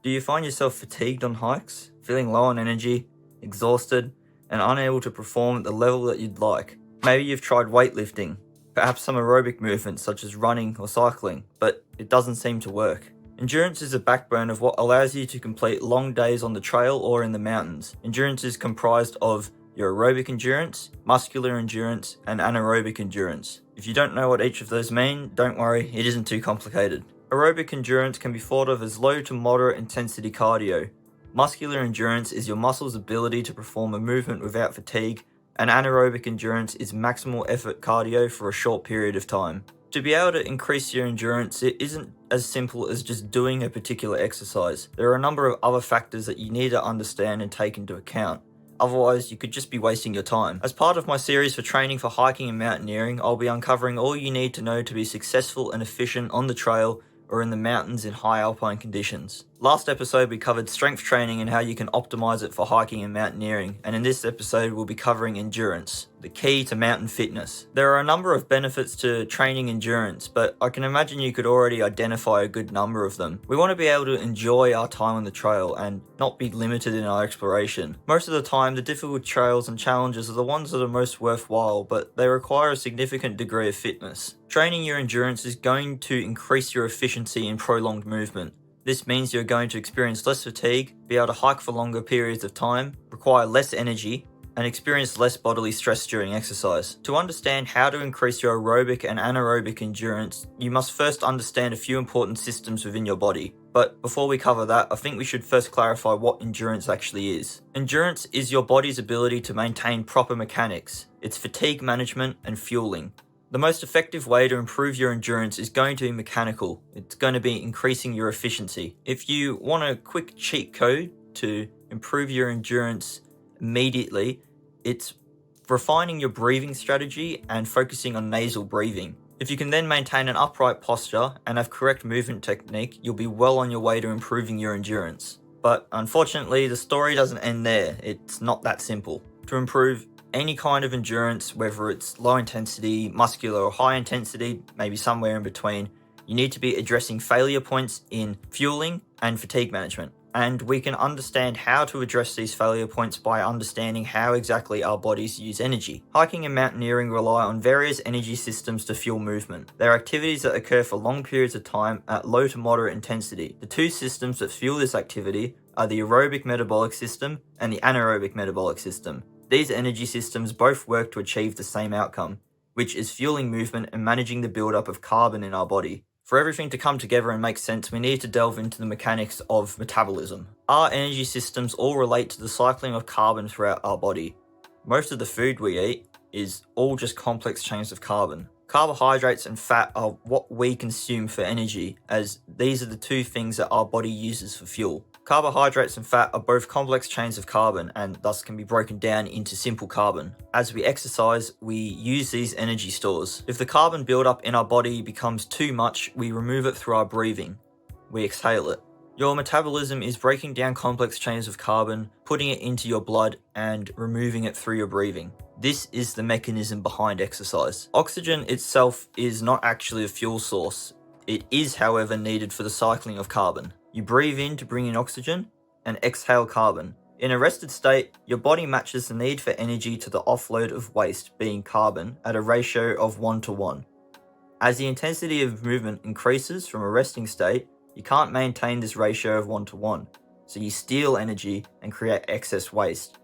Do you find yourself fatigued on hikes, feeling low on energy, exhausted, and unable to perform at the level that you'd like? Maybe you've tried weightlifting, perhaps some aerobic movements such as running or cycling, but it doesn't seem to work. Endurance is the backbone of what allows you to complete long days on the trail or in the mountains. Endurance is comprised of your aerobic endurance, muscular endurance, and anaerobic endurance. If you don't know what each of those mean, don't worry, it isn't too complicated. Aerobic endurance can be thought of as low to moderate intensity cardio. Muscular endurance is your muscles' ability to perform a movement without fatigue, and anaerobic endurance is maximal effort cardio for a short period of time. To be able to increase your endurance, it isn't as simple as just doing a particular exercise. There are a number of other factors that you need to understand and take into account. Otherwise, you could just be wasting your time. As part of my series for training for hiking and mountaineering, I'll be uncovering all you need to know to be successful and efficient on the trail or in the mountains in high alpine conditions. Last episode we covered strength training and how you can optimize it for hiking and mountaineering, and in this episode we'll be covering endurance, the key to mountain fitness. There are a number of benefits to training endurance, but I can imagine you could already identify a good number of them. We want to be able to enjoy our time on the trail and not be limited in our exploration. Most of the time, the difficult trails and challenges are the ones that are most worthwhile, but they require a significant degree of fitness. Training your endurance is going to increase your efficiency in prolonged movement. This means you're going to experience less fatigue, be able to hike for longer periods of time, require less energy, and experience less bodily stress during exercise. To understand how to increase your aerobic and anaerobic endurance, you must first understand a few important systems within your body. But before we cover that, I think we should first clarify what endurance actually is. Endurance is your body's ability to maintain proper mechanics. It's fatigue management and fueling. The most effective way to improve your endurance is going to be mechanical. It's going to be increasing your efficiency. If you want a quick cheat code to improve your endurance immediately, it's refining your breathing strategy and focusing on nasal breathing. If you can then maintain an upright posture and have correct movement technique, you'll be well on your way to improving your endurance. But unfortunately, the story doesn't end there. It's not that simple. To improve any kind of endurance, whether it's low intensity, muscular, or high intensity, maybe somewhere in between, you need to be addressing failure points in fueling and fatigue management. And we can understand how to address these failure points by understanding how exactly our bodies use energy. Hiking and mountaineering rely on various energy systems to fuel movement. They're activities that occur for long periods of time at low to moderate intensity. The two systems that fuel this activity are the aerobic metabolic system and the anaerobic metabolic system. These energy systems both work to achieve the same outcome, which is fueling movement and managing the buildup of carbon in our body. For everything to come together and make sense, we need to delve into the mechanics of metabolism. Our energy systems all relate to the cycling of carbon throughout our body. Most of the food we eat is all just complex chains of carbon. Carbohydrates and fat are what we consume for energy, as these are the two things that our body uses for fuel. Carbohydrates and fat are both complex chains of carbon and thus can be broken down into simple carbon. As we exercise, we use these energy stores. If the carbon buildup in our body becomes too much, we remove it through our breathing. We exhale it. Your metabolism is breaking down complex chains of carbon, putting it into your blood, and removing it through your breathing. This is the mechanism behind exercise. Oxygen itself is not actually a fuel source. It is, however, needed for the cycling of carbon. You breathe in to bring in oxygen and exhale carbon. In a rested state, your body matches the need for energy to the offload of waste, being carbon, at a ratio of 1:1. As the intensity of movement increases from a resting state, you can't maintain this ratio of 1:1, so you steal energy and create excess waste.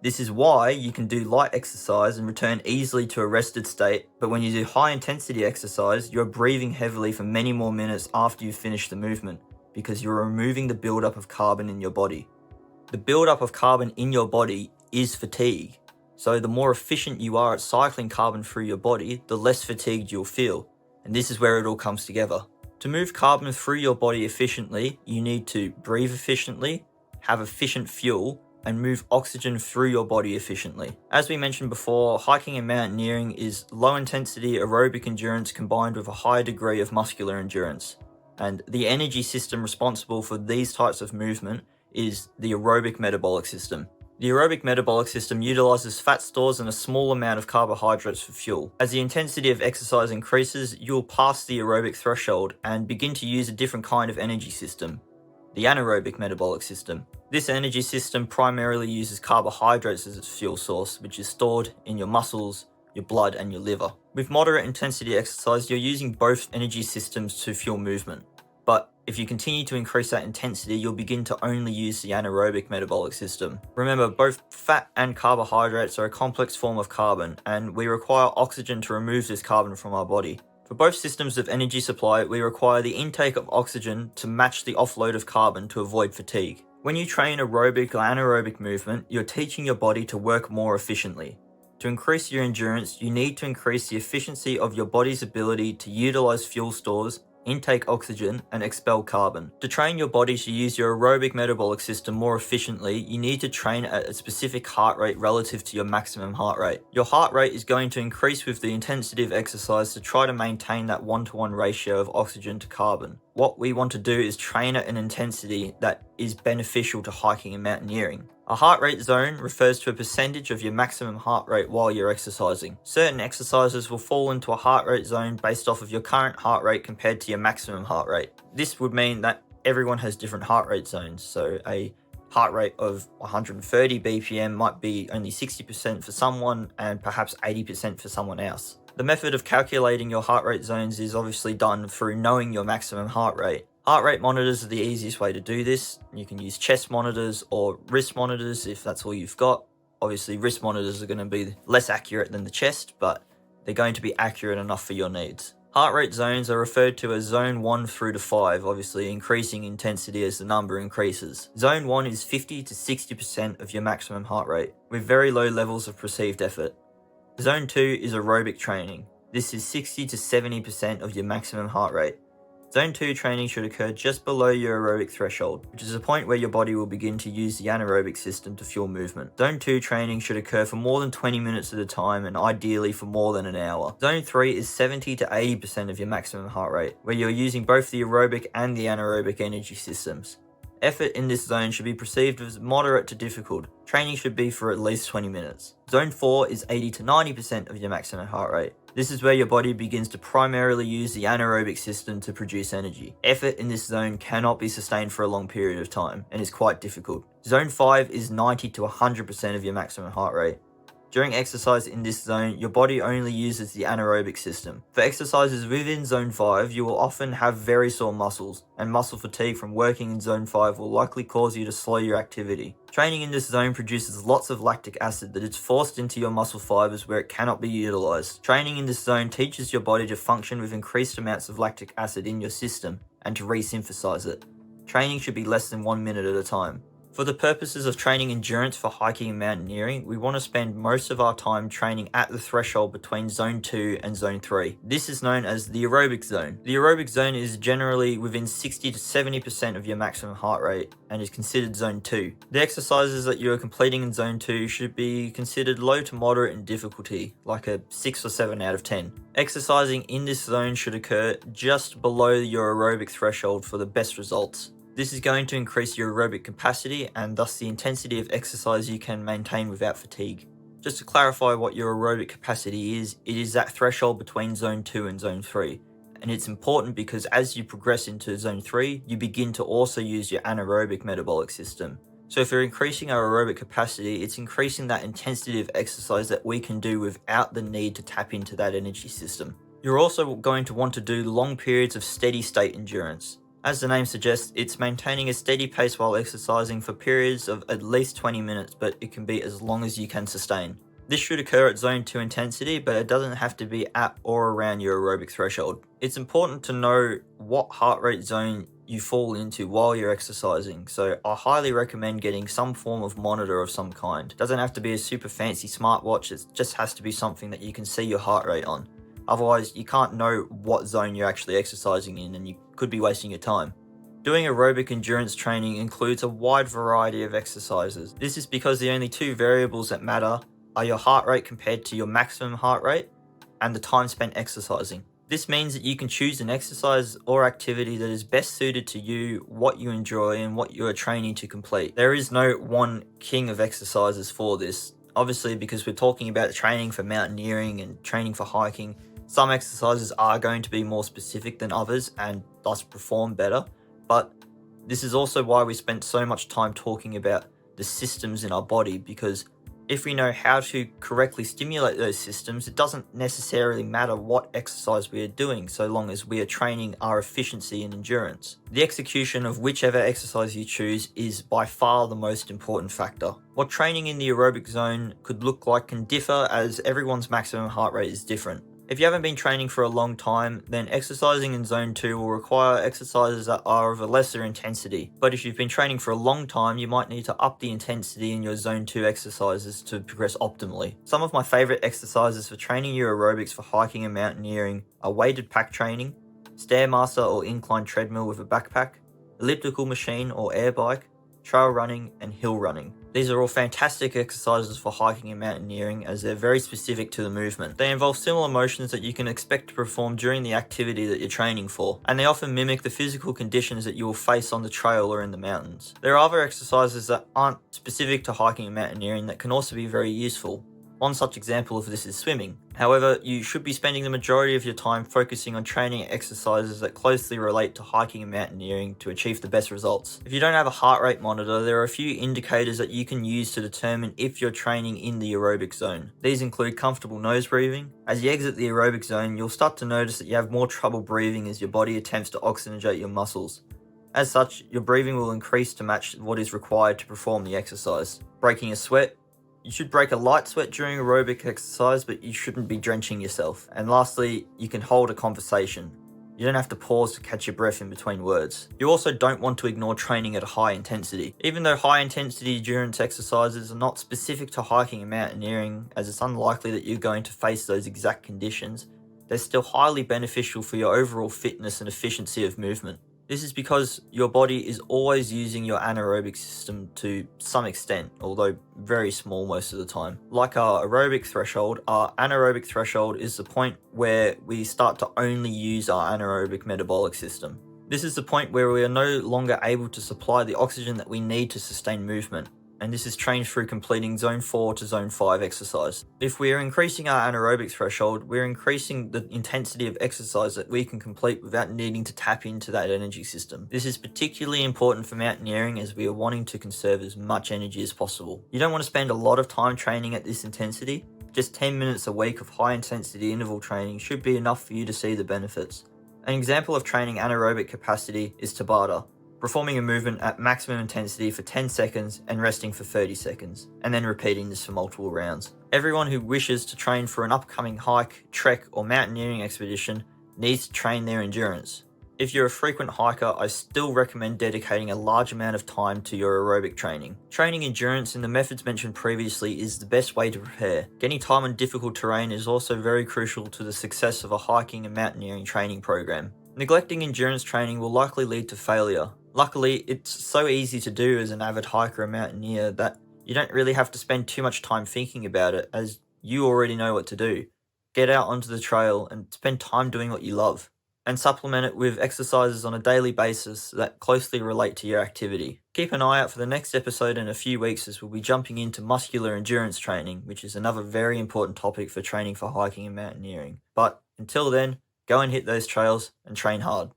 This is why you can do light exercise and return easily to a rested state, but when you do high intensity exercise, you're breathing heavily for many more minutes after you finish the movement, because you're removing the buildup of carbon in your body. The buildup of carbon in your body is fatigue. So the more efficient you are at cycling carbon through your body, the less fatigued you'll feel. And this is where it all comes together. To move carbon through your body efficiently, you need to breathe efficiently, have efficient fuel, and move oxygen through your body efficiently. As we mentioned before, hiking and mountaineering is low intensity aerobic endurance combined with a high degree of muscular endurance. And the energy system responsible for these types of movement is the aerobic metabolic system. The aerobic metabolic system utilizes fat stores and a small amount of carbohydrates for fuel. As the intensity of exercise increases, you'll pass the aerobic threshold and begin to use a different kind of energy system, the anaerobic metabolic system. This energy system primarily uses carbohydrates as its fuel source, which is stored in your muscles, your blood, and your liver. With moderate intensity exercise, you're using both energy systems to fuel movement. But if you continue to increase that intensity, you'll begin to only use the anaerobic metabolic system. Remember, both fat and carbohydrates are a complex form of carbon, and we require oxygen to remove this carbon from our body. For both systems of energy supply, we require the intake of oxygen to match the offload of carbon to avoid fatigue. When you train aerobic or anaerobic movement, you're teaching your body to work more efficiently. To increase your endurance, you need to increase the efficiency of your body's ability to utilize fuel stores, intake oxygen, and expel carbon. To train your body to use your aerobic metabolic system more efficiently, you need to train at a specific heart rate relative to your maximum heart rate. Your heart rate is going to increase with the intensity of exercise to try to maintain that 1-to-1 ratio of oxygen to carbon. What we want to do is train at an intensity that is beneficial to hiking and mountaineering. A heart rate zone refers to a percentage of your maximum heart rate while you're exercising. Certain exercises will fall into a heart rate zone based off of your current heart rate compared to your maximum heart rate. This would mean that everyone has different heart rate zones, so a heart rate of 130 BPM might be only 60% for someone and perhaps 80% for someone else. The method of calculating your heart rate zones is obviously done through knowing your maximum heart rate. Heart rate monitors are the easiest way to do this. You can use chest monitors or wrist monitors if that's all you've got. Obviously, wrist monitors are going to be less accurate than the chest, but they're going to be accurate enough for your needs. Heart rate zones are referred to as zone 1 through to 5, obviously increasing intensity as the number increases. Zone 1 is 50 to 60% of your maximum heart rate, with very low levels of perceived effort. Zone 2 is aerobic training. This is 60 to 70% of your maximum heart rate. Zone 2 training should occur just below your aerobic threshold, which is a point where your body will begin to use the anaerobic system to fuel movement. Zone 2 training should occur for more than 20 minutes at a time and ideally for more than an hour. Zone 3 is 70 to 80% of your maximum heart rate, where you're using both the aerobic and the anaerobic energy systems. Effort in this zone should be perceived as moderate to difficult. Training should be for at least 20 minutes. Zone 4 is 80 to 90% of your maximum heart rate. This is where your body begins to primarily use the anaerobic system to produce energy. Effort in this zone cannot be sustained for a long period of time and is quite difficult. Zone 5 is 90 to 100% of your maximum heart rate. During exercise in this zone, your body only uses the anaerobic system. For exercises within Zone 5, you will often have very sore muscles, and muscle fatigue from working in Zone 5 will likely cause you to slow your activity. Training in this zone produces lots of lactic acid that is forced into your muscle fibers where it cannot be utilized. Training in this zone teaches your body to function with increased amounts of lactic acid in your system and to resynthesize it. Training should be less than 1 minute at a time. For the purposes of training endurance for hiking and mountaineering, we want to spend most of our time training at the threshold between Zone 2 and Zone 3. This is known as the aerobic zone. The aerobic zone is generally within 60 to 70% of your maximum heart rate and is considered Zone 2. The exercises that you are completing in Zone 2 should be considered low to moderate in difficulty, like a 6 or 7 out of 10. Exercising in this zone should occur just below your aerobic threshold for the best results. This is going to increase your aerobic capacity and thus the intensity of exercise you can maintain without fatigue. Just to clarify what your aerobic capacity is, it is that threshold between Zone 2 and Zone 3. And it's important because as you progress into Zone 3, you begin to also use your anaerobic metabolic system. So if you're increasing our aerobic capacity, it's increasing that intensity of exercise that we can do without the need to tap into that energy system. You're also going to want to do long periods of steady state endurance. As the name suggests, it's maintaining a steady pace while exercising for periods of at least 20 minutes, but it can be as long as you can sustain. This should occur at Zone 2 intensity, but it doesn't have to be at or around your aerobic threshold. It's important to know what heart rate zone you fall into while you're exercising, so I highly recommend getting some form of monitor of some kind. It doesn't have to be a super fancy smartwatch, it just has to be something that you can see your heart rate on. Otherwise, you can't know what zone you're actually exercising in and you could be wasting your time. Doing aerobic endurance training includes a wide variety of exercises. This is because the only two variables that matter are your heart rate compared to your maximum heart rate and the time spent exercising. This means that you can choose an exercise or activity that is best suited to you, what you enjoy, and what you are training to complete. There is no one king of exercises for this. Obviously, because we're talking about training for mountaineering and training for hiking, some exercises are going to be more specific than others and thus perform better, but This is also why we spent so much time talking about the systems in our body, because if we know how to correctly stimulate those systems, it doesn't necessarily matter what exercise we are doing, so long as we are training our efficiency and endurance. The execution of whichever exercise you choose is by far the most important factor. What training in the aerobic zone could look like can differ, as everyone's maximum heart rate is different. If you haven't been training for a long time, then exercising in zone 2 will require exercises that are of a lesser intensity. But if you've been training for a long time, you might need to up the intensity in your zone 2 exercises to progress optimally. Some of my favourite exercises for training your aerobics for hiking and mountaineering are weighted pack training, stairmaster or incline treadmill with a backpack, elliptical machine or air bike, trail running and hill running. These are all fantastic exercises for hiking and mountaineering, as they're very specific to the movement. They involve similar motions that you can expect to perform during the activity that you're training for, and they often mimic the physical conditions that you will face on the trail or in the mountains. There are other exercises that aren't specific to hiking and mountaineering that can also be very useful. One such example of this is swimming. However, you should be spending the majority of your time focusing on training exercises that closely relate to hiking and mountaineering to achieve the best results. If you don't have a heart rate monitor, there are a few indicators that you can use to determine if you're training in the aerobic zone. These include comfortable nose breathing. As you exit the aerobic zone, you'll start to notice that you have more trouble breathing as your body attempts to oxygenate your muscles. As such, your breathing will increase to match what is required to perform the exercise. Breaking a sweat. You should break a light sweat during aerobic exercise, but you shouldn't be drenching yourself. And lastly, you can hold a conversation. You don't have to pause to catch your breath in between words. You also don't want to ignore training at a high intensity. Even though high intensity endurance exercises are not specific to hiking and mountaineering, as it's unlikely that you're going to face those exact conditions, they're still highly beneficial for your overall fitness and efficiency of movement. This is because your body is always using your anaerobic system to some extent, although very small most of the time. Like our aerobic threshold, our anaerobic threshold is the point where we start to only use our anaerobic metabolic system. This is the point where we are no longer able to supply the oxygen that we need to sustain movement, and this is trained through completing zone 4 to zone 5 exercise. If we are increasing our anaerobic threshold, we're increasing the intensity of exercise that we can complete without needing to tap into that energy system. This is particularly important for mountaineering, as we are wanting to conserve as much energy as possible. You don't want to spend a lot of time training at this intensity. Just 10 minutes a week of high intensity interval training should be enough for you to see the benefits. An example of training anaerobic capacity is Tabata, performing a movement at maximum intensity for 10 seconds and resting for 30 seconds, and then repeating this for multiple rounds. Everyone who wishes to train for an upcoming hike, trek, or mountaineering expedition needs to train their endurance. If you're a frequent hiker, I still recommend dedicating a large amount of time to your aerobic training. Training endurance in the methods mentioned previously is the best way to prepare. Getting time on difficult terrain is also very crucial to the success of a hiking and mountaineering training program. Neglecting endurance training will likely lead to failure. Luckily, it's so easy to do as an avid hiker and mountaineer that you don't really have to spend too much time thinking about it, as you already know what to do. Get out onto the trail and spend time doing what you love, and supplement it with exercises on a daily basis that closely relate to your activity. Keep an eye out for the next episode in a few weeks, as we'll be jumping into muscular endurance training, which is another very important topic for training for hiking and mountaineering. But until then, go and hit those trails and train hard.